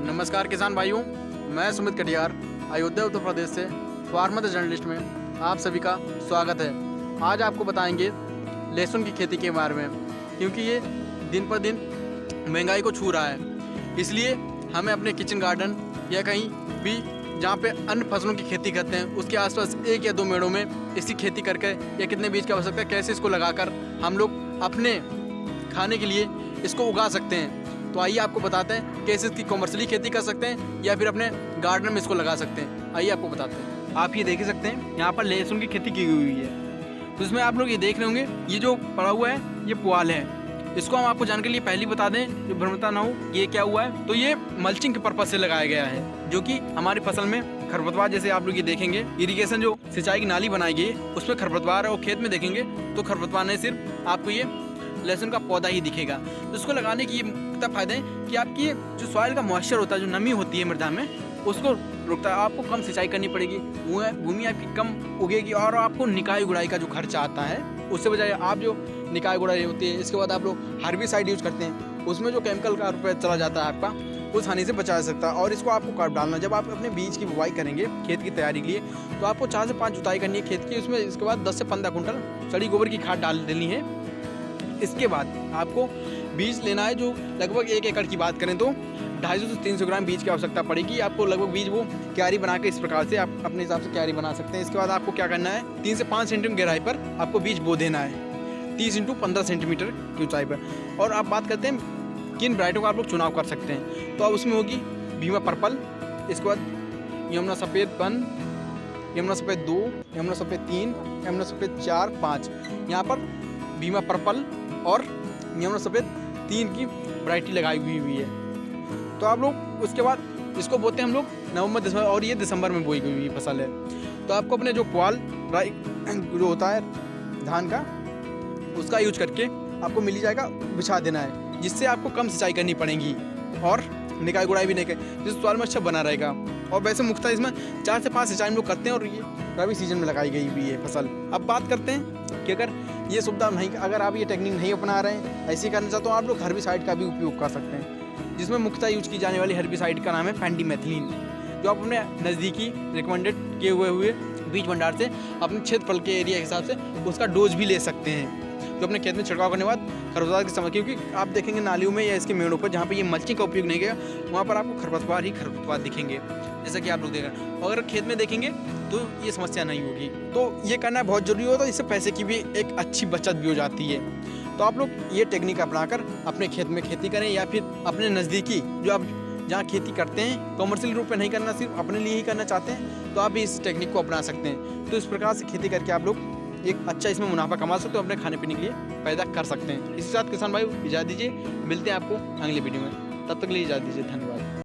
नमस्कार किसान भाइयों, मैं सुमित कटियार अयोध्या उत्तर प्रदेश से फार्मर जर्नलिस्ट में आप सभी का स्वागत है। आज आपको बताएंगे लहसुन की खेती के बारे में, क्योंकि ये दिन पर दिन महंगाई को छू रहा है। इसलिए हमें अपने किचन गार्डन या कहीं भी जहाँ पे अन्य फसलों की खेती करते हैं उसके आसपास 1 या 2 मेड़ों में इसकी खेती करके या कितने बीज की आवश्यकता है, कैसे इसको लगाकर हम लोग अपने खाने के लिए इसको उगा सकते हैं। तो आइए आपको बताते हैं कैसे इसकी कॉमर्शियली खेती कर सकते हैं या फिर अपने गार्डन में इसको लगा सकते हैं। आइए आपको बताते हैं। आप ये देख ही सकते हैं, यहाँ पर लहसुन की खेती की हुई है। तो इसमें आप लोग ये देख रहे होंगे, ये जो पड़ा हुआ है ये पुआल है। इसको हम आपको जानने के लिए पहले बता दें, जो भ्रमता ना हो ये क्या हुआ है। तो ये मल्चिंग के पर्पज से लगाया गया है, जो कि हमारी फसल में खरपतवार, जैसे आप लोग ये देखेंगे इरिगेशन जो सिंचाई की नाली बनाई गई है उसमें खरपतवार है, और खेत में देखेंगे तो खरपतवार नहीं, सिर्फ आपको ये लहसुन का पौधा ही दिखेगा। तो इसको लगाने की ये फायदे हैं कि आपकी जो सॉइल का मॉइस्चर होता है, जो नमी होती है मृदा में, उसको रुकता है। आपको कम सिंचाई करनी पड़ेगी, भूमि आपकी कम उगेगी, और आपको निकाई गुड़ाई का जो खर्चा आता है उससे बजाय आप जो निकाई गुड़ाई होती है, इसके बाद आप लोग हर्बिसाइड यूज करते हैं, उसमें जो केमिकल का रुपये चला जाता है आपका, उस हानि से बचा सकता है। और इसको आपको काट डालना, जब आप अपने बीज की बुवाई करेंगे खेत की तैयारी के लिए, तो आपको 4 से 5 जुताई करनी है खेत की। उसमें इसके बाद 10 से 15 कुंटल सड़ी गोबर की खाद डाल देनी है। इसके बाद आपको बीज लेना है, जो लगभग 1 एकड़ की बात करें तो 250 से 300 ग्राम बीज की आवश्यकता पड़ेगी आपको। लगभग बीज वो क्यारी बना के इस प्रकार से आप अपने हिसाब से क्यारी बना सकते हैं। इसके बाद आपको क्या करना है, 3 से 5 सेंटीमीटर गहराई पर आपको बीज बो देना है, 30 × 15 सेंटीमीटर की ऊंचाई पर। और आप बात करते हैं किन वैरायटियों का आप लोग चुनाव कर सकते हैं, तो अब उसमें होगी भीमा पर्पल, इसके बाद यमुना सफ़ेद 1, यमुना सफ़ेद 2, यमुना सफ़ेद 3, यमुना सफ़ेद 4, 5। यहाँ पर भीमा पर्पल और यमुना सफ़ेद 3 की वैरायटी लगाई हुई है। तो आप लोग उसके बाद इसको बोते हैं हम लोग नवंबर दिसंबर, और ये दिसंबर में बोई हुई फसल है। तो आपको अपने जो पुआल जो होता है धान का, उसका यूज करके आपको मिल जाएगा, बिछा देना है, जिससे आपको कम सिंचाई करनी पड़ेगी और निकाय गुड़ाई भी नहीं कर, जिससे सॉइल में अच्छा बना रहेगा। और वैसे मुख्यतः इसमें 4 से 5 सिंचाई हम लोग करते हैं, और ये रबी सीजन में लगाई गई हुई है फसल। अब बात करते हैं कि अगर ये सुविधा नहीं, अगर आप ये टेक्निक नहीं अपना रहे हैं, ऐसे ही करना चाहते हो, आप लोग हर्बिसाइड का भी उपयोग कर सकते हैं, जिसमें मुख्यतः यूज की जाने वाली हर्बिसाइड का नाम है पेंडिमेथिलीन, जो आप अपने नज़दीकी रिकमेंडेड किए हुए बीज भंडार से अपने क्षेत्रफल के एरिया के हिसाब से उसका डोज भी ले सकते हैं, जो अपने खेत में छिड़काव करने के बाद खरपतवार के समय, क्योंकि आप देखेंगे नालियों में या इसके मेड़ों पर जहाँ पे ये मल्चिंग का उपयोग नहीं किया, वहाँ पर आपको खरपतवार ही खरपतवार दिखेंगे, जैसा कि आप लोग देख रहे हैं। और अगर खेत में देखेंगे तो ये समस्या नहीं होगी। तो ये करना बहुत जरूरी होता है, इससे पैसे की भी एक अच्छी बचत भी हो जाती है। तो आप लोग ये टेक्निक अपनाकर अपने खेत में खेती करें, या फिर अपने नज़दीकी जो आप जहाँ खेती करते हैं, कॉमर्शियल रूप में नहीं करना, सिर्फ अपने लिए ही करना चाहते हैं, तो आप भी इस टेक्निक को अपना सकते हैं। तो इस प्रकार से खेती करके आप लोग एक अच्छा इसमें मुनाफा कमा सकते हो, अपने खाने पीने के लिए पैदा कर सकते हैं। इसी साथ किसान भाई इजाज़त दीजिए, मिलते हैं आपको अगले वीडियो में, तब तक के लिए इजाज़त दीजिए, धन्यवाद।